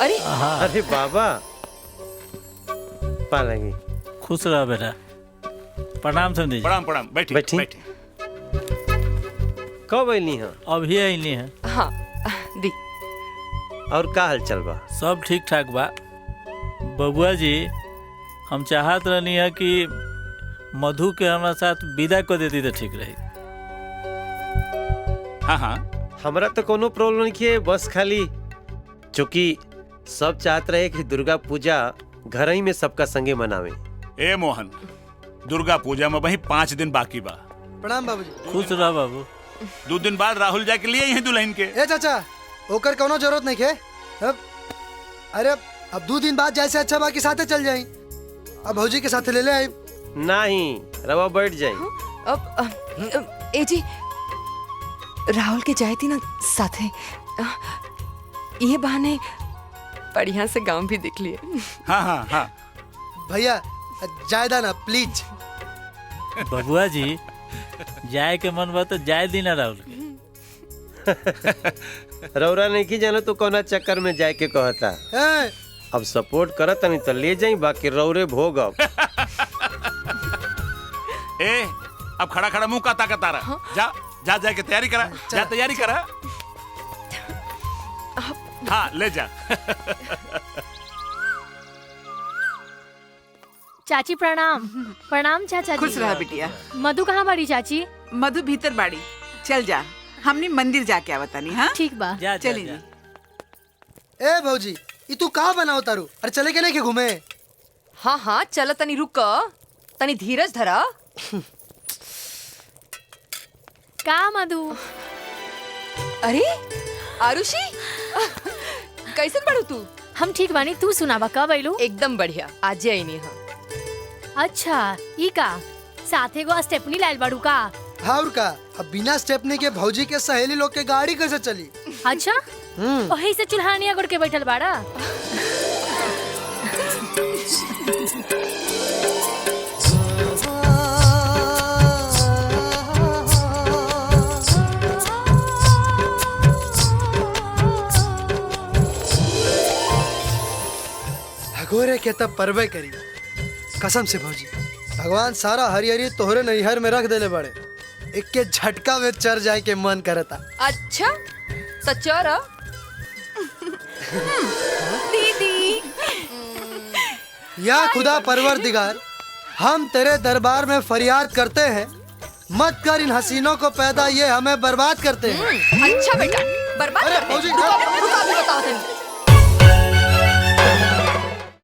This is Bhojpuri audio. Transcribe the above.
अरे अरे बाबा पालेंगे। खुश रहो बेटा। प्रणाम समझी। प्रणाम प्रणाम। बैठी बैठी। बैठी। कब अली हैं? अभी अली हैं। हाँ दी। और का हाल चल बा? सब ठीक ठाक बा। बबुआ जी हम चाहत रहनी है कि मधु के हमारे साथ विदा कर देती तो ठीक रही। हाँ हाँ हमरा तो कोनो प्रॉब्लम नहीं है, बस खाली चूंकि सब चाहत रहे कि दुर्गा पूजा घर ही में सबका संगे मनावे। ए मोहन, दुर्गा पूजा में वही 5 दिन बाकी बा। प्रणाम बाबूजी। खुश रहो बाबू। 2 दिन बाद राहुल जाके लिए हैं दुल्हन के। ए चाचा ओकर कोनो जरूरत नहीं है। अरे अब 2 दिन बाद जैसे अच्छा बाकी साथे चल जाई। अब भौजी के साथे ले ले आई। नहीं रवा बैठ जाए। अब ए जी राहुल के जाए थी ना साथे, ये बहाने बढ़िया से गांव भी दिख लिए। हाँ हाँ हाँ भैया जायदा ना प्लीज। बबुआ जी जाए के मन बा तो जाए दी ना राहुल के। रौरा नहीं की जानो तो कोना चक्कर में जाए के कहता। ए, अब सपोर्ट करत नहीं तो ले जाई, बाकी रौरे भोग। अब ए अब खड़ा खड़ा मुंह काता काता रहा। जा जा जाके तैयारी करा। जा तैयारी करा। हाँ ले जा। चाची प्रणाम। प्रणाम चाचा जी। खुश रहा बिटिया। मधु कहाँ बाड़ी चाची? मधु भीतर बाड़ी। चल जा, हमने मंदिर जाके आवतानी। हाँ ठीक बा। जा चली जा, जी। ए भौजी ई तू कहाँ बनाओ तारू? अरे चले के नहीं के घूमे? हाँ हाँ चल तनी रुक, तनी धीरज धरा। का मधु? अरे आरुषि कैसन बड़ू तू? हम ठीक बानी, तू सुनावा कब आइलू? एकदम बढ़िया, आज आई नहीं। हाँ अच्छा ई का साथे गो स्टेपनी लाइल बाड़ू का? हाँ और का? अब बिना स्टेपनी के भौजी के सहेली लोग के गाड़ी कैसे चली? अच्छा वही से चुल्हानिया गुड़ के बैठल बाड़ा। भगोरे के तब परवे करी कसम से भौजी। भगवान सारा हरिहरी तोहरे नैहर में रख देले बड़े, एक के झटका में चर जाए के मन करता। अच्छा सच्चा दीदी। या खुदा परवरदिगार, हम तेरे दरबार में फरियाद करते हैं, मत कर इन हसीनों को पैदा, ये हमें बर्बाद करते हैं। अच्छा बेटा बर्बाद अरे करते हैं। फौजी, रुको, रुको, अभी बताओ तनी।